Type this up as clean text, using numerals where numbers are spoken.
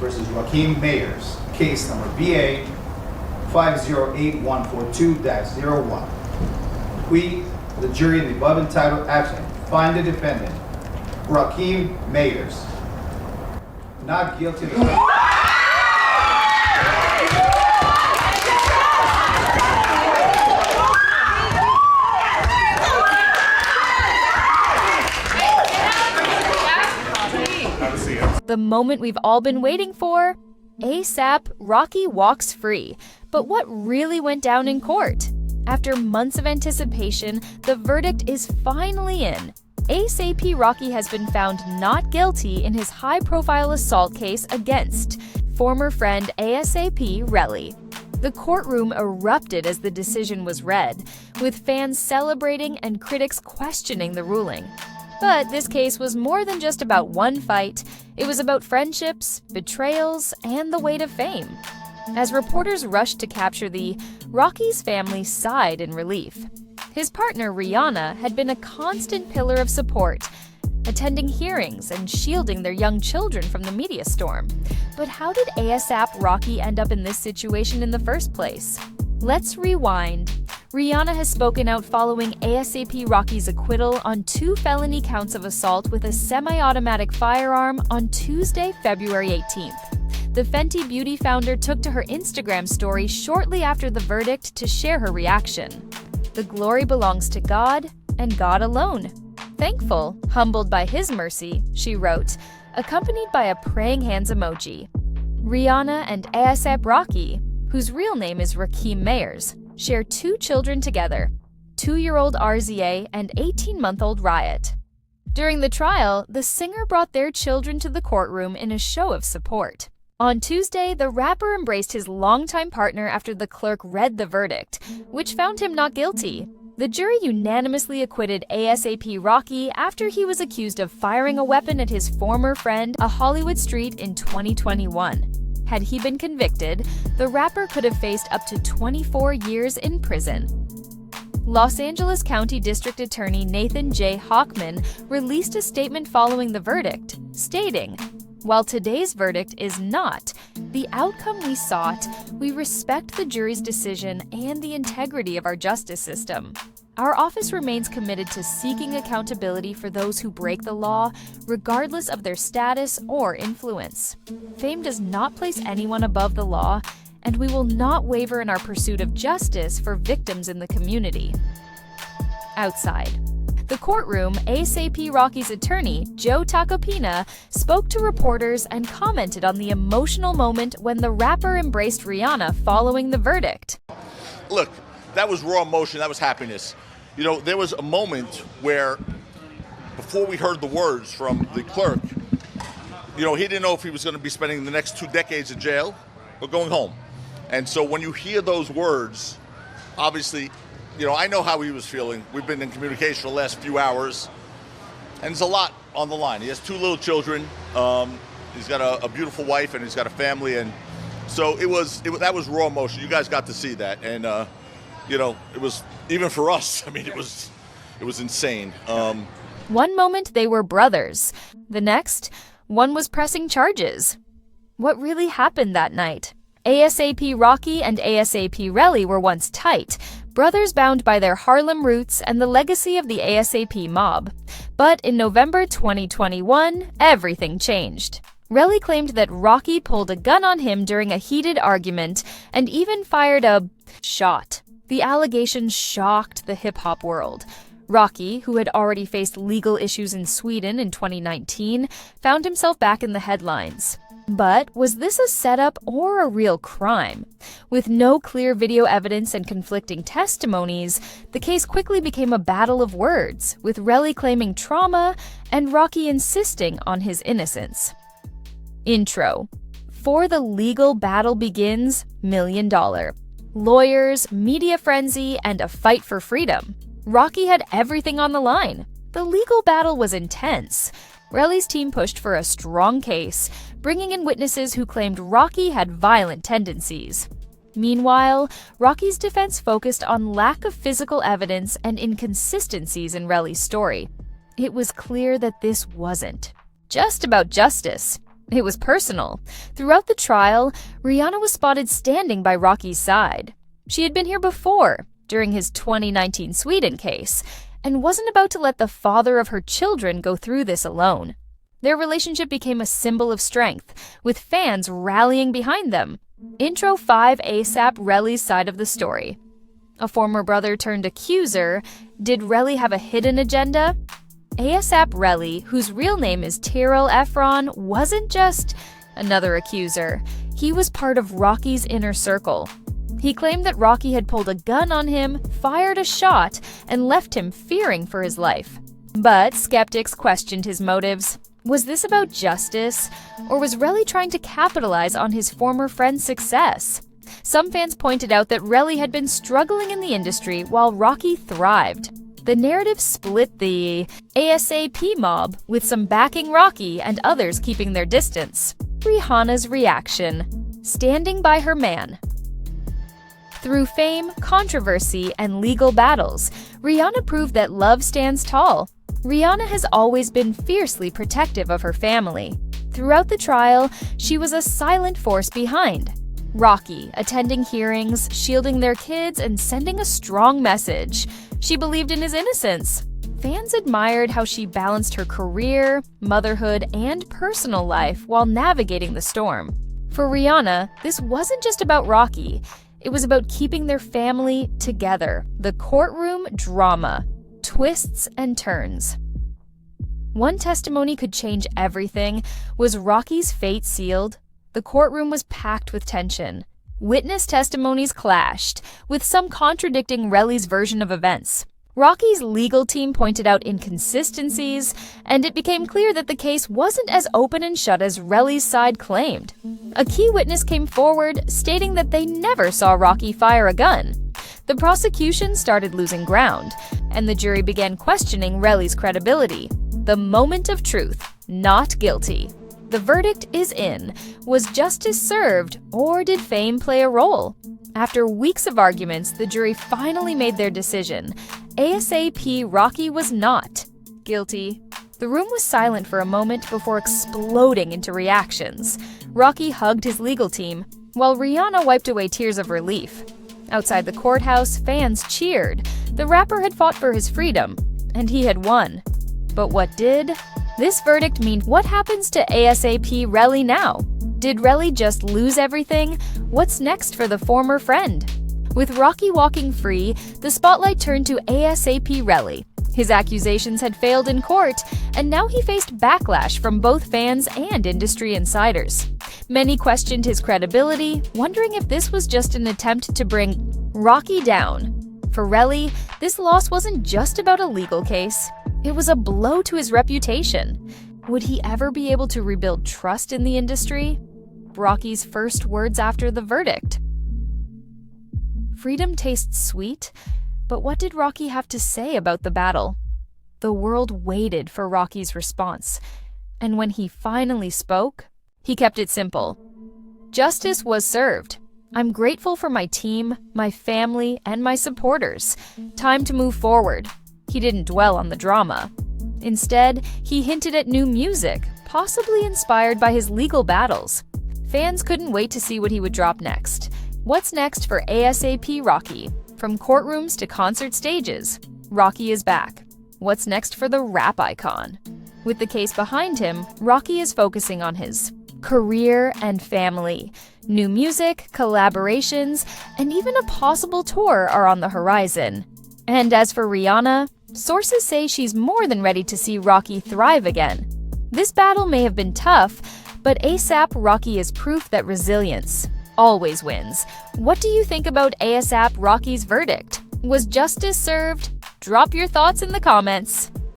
versus Raheem Mayers, case number BA 508142-01. We, the jury in the above entitled action, find the defendant, Raheem Mayers, not guilty of the The moment we've all been waiting for. ASAP Rocky walks free. But what really went down in court? After months of anticipation, the verdict is finally in. ASAP Rocky has been found not guilty in his high-profile assault case against former friend ASAP Relly. The courtroom erupted as the decision was read, with fans celebrating and critics questioning the ruling. But this case was more than just about one fight. It was about friendships, betrayals, and the weight of fame. As reporters rushed to capture Rocky's family sighed in relief. His partner, Rihanna, had been a constant pillar of support, attending hearings and shielding their young children from the media storm. But how did ASAP Rocky end up in this situation in the first place? Let's rewind. Rihanna has spoken out following ASAP Rocky's acquittal on 2 felony counts of assault with a semi-automatic firearm on Tuesday, February 18th. The Fenty Beauty founder took to her Instagram story shortly after the verdict to share her reaction. "The glory belongs to God, and God alone. Thankful, humbled by His mercy," she wrote, accompanied by a praying hands emoji. Rihanna and ASAP Rocky, whose real name is Raheem Mayers, share 2 children together, 2-year-old RZA and 18-month-old Riot. During the trial, the singer brought their children to the courtroom in a show of support. On Tuesday, the rapper embraced his longtime partner after the clerk read the verdict, which found him not guilty. The jury unanimously acquitted ASAP Rocky after he was accused of firing a weapon at his former friend, a Hollywood street, in 2021. Had he been convicted, the rapper could have faced up to 24 years in prison. Los Angeles County District Attorney Nathan J. Hochman released a statement following the verdict, stating, "While today's verdict is not the outcome we sought, we respect the jury's decision and the integrity of our justice system. Our office remains committed to seeking accountability for those who break the law, regardless of their status or influence. Fame does not place anyone above the law, and we will not waver in our pursuit of justice for victims in the community." Outside the courtroom, ASAP Rocky's attorney, Joe Tacopina, spoke to reporters and commented on the emotional moment when the rapper embraced Rihanna following the verdict. Look, that was raw emotion, that was happiness. You know, there was a moment where, before we heard the words from the clerk, you know, he didn't know if he was going to be spending the next 2 decades in jail or going home. And so when you hear those words, obviously, you know, I know how he was feeling. We've been in communication for the last few hours, and there's a lot on the line. He has 2 little children. He's got a beautiful wife, and he's got a family, and so that was raw emotion. You guys got to see that, and you know, it was, even for us, I mean, it was insane. One moment they were brothers. The next, one was pressing charges. What really happened that night? ASAP Rocky and ASAP Relly were once tight, brothers bound by their Harlem roots and the legacy of the ASAP mob. But in November 2021, everything changed. Relly claimed that Rocky pulled a gun on him during a heated argument and even fired a shot. The allegations shocked the hip-hop world. Rocky, who had already faced legal issues in Sweden in 2019, found himself back in the headlines. But was this a setup or a real crime? With no clear video evidence and conflicting testimonies, the case quickly became a battle of words, with Relly claiming trauma and Rocky insisting on his innocence. Intro. For the legal battle begins, $1 million. Lawyers, media frenzy, and a fight for freedom. Rocky had everything on the line. The legal battle was intense. Relly's team pushed for a strong case, bringing in witnesses who claimed Rocky had violent tendencies. Meanwhile, Rocky's defense focused on lack of physical evidence and inconsistencies in Relly's story. It was clear that this wasn't just about justice. It was personal. Throughout the trial, Rihanna was spotted standing by Rocky's side. She had been here before, during his 2019 Sweden case, and wasn't about to let the father of her children go through this alone. Their relationship became a symbol of strength, with fans rallying behind them. Intro 5 ASAP Relly's side of the story. A former brother turned accuser. Did Relly have a hidden agenda? ASAP Relly, whose real name is Tyrell Efron, wasn't just another accuser. He was part of Rocky's inner circle. He claimed that Rocky had pulled a gun on him, fired a shot, and left him fearing for his life. But skeptics questioned his motives. Was this about justice, or was Relly trying to capitalize on his former friend's success? Some fans pointed out that Relly had been struggling in the industry while Rocky thrived. The narrative split the ASAP mob, with some backing Rocky and others keeping their distance. Rihanna's reaction: standing by her man. Through fame, controversy, and legal battles, Rihanna proved that love stands tall. Rihanna has always been fiercely protective of her family. Throughout the trial, she was a silent force behind Rocky, attending hearings, shielding their kids, and sending a strong message. She believed in his innocence. Fans admired how she balanced her career, motherhood, and personal life while navigating the storm. For Rihanna, this wasn't just about Rocky. It was about keeping their family together. The courtroom drama. Twists and turns. One testimony could change everything. Was Rocky's fate sealed? The courtroom was packed with tension. Witness testimonies clashed, with some contradicting Relly's version of events. Rocky's legal team pointed out inconsistencies, and it became clear that the case wasn't as open and shut as Relly's side claimed. A key witness came forward, stating that they never saw Rocky fire a gun. The prosecution started losing ground, and the jury began questioning Relly's credibility. The moment of truth: not guilty. The verdict is in. Was justice served, or did fame play a role? After weeks of arguments, the jury finally made their decision. ASAP Rocky was not guilty. The room was silent for a moment before exploding into reactions. Rocky hugged his legal team, while Rihanna wiped away tears of relief. Outside the courthouse, fans cheered. The rapper had fought for his freedom, and he had won. But what did this verdict mean? What happens to ASAP Relly now? Did Relly just lose everything? What's next for the former friend? With Rocky walking free, the spotlight turned to ASAP Relly. His accusations had failed in court, and now he faced backlash from both fans and industry insiders. Many questioned his credibility, wondering if this was just an attempt to bring Rocky down. For Relly, this loss wasn't just about a legal case. It was a blow to his reputation. Would he ever be able to rebuild trust in the industry? Rocky's first words after the verdict: freedom tastes sweet, but what did Rocky have to say about the battle? The world waited for Rocky's response, and when he finally spoke, he kept it simple. Justice was served. I'm grateful for my team, my family, and my supporters. Time to move forward. He didn't dwell on the drama. Instead, he hinted at new music, possibly inspired by his legal battles. Fans couldn't wait to see what he would drop next. What's next for ASAP Rocky? From courtrooms to concert stages, Rocky is back. What's next for the rap icon? With the case behind him, Rocky is focusing on his career and family. New music, collaborations, and even a possible tour are on the horizon. And as for Rihanna, sources say she's more than ready to see Rocky thrive again. This battle may have been tough, but ASAP Rocky is proof that resilience always wins. What do you think about ASAP Rocky's verdict? Was justice served? Drop your thoughts in the comments.